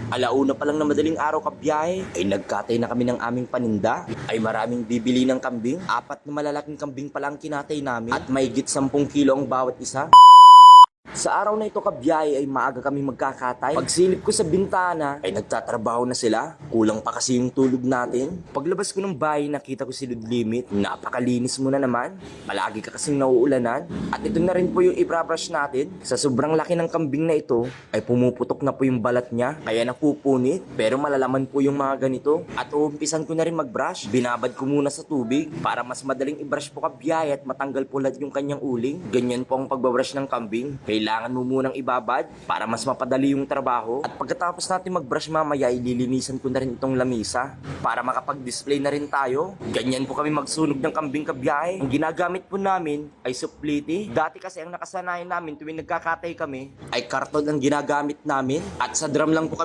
Alauna pa lang na madaling araw kabiyahe, ay nagkatay na kami ng aming paninda. Ay maraming bibili ng kambing. 4 na malalaking kambing pala ang kinatay namin. At mahigit 10 kilo ang bawat isa. Sa araw na ito kabiyahe ay maaga kami magkakatay. Pagsilip ko sa bintana ay nagtatrabaho na sila. Kulang pa kasi yung tulog natin. Paglabas ko ng bahay nakita ko si Ludlimit. Napakalinis mo na naman. Palagi ka kasing nauulanan. At ito na rin po yung i-brush natin. Sa sobrang laki ng kambing na ito ay pumuputok na po yung balat niya. Kaya napupunit. Pero malalaman po yung mga ganito. At uumpisan ko na rin mag-brush. Binabad ko muna sa tubig para mas madaling i-brush po kabiyahe at matanggal po lahat yung kanyang uling. Ganyan po ang pagbabrush ng kambing. Kailangan mo munang ibabad para mas mapadali yung trabaho. At pagkatapos natin mag-brush mamaya, ililinisan ko na rin itong lamisa para makapag-display na rin tayo. Ganyan po kami magsunog ng kambing kabiyahe. Ang ginagamit po namin ay supliti. Dati kasi ang nakasanayan namin tuwing nagkakatay kami ay karton ang ginagamit namin. At sa drum lang po kami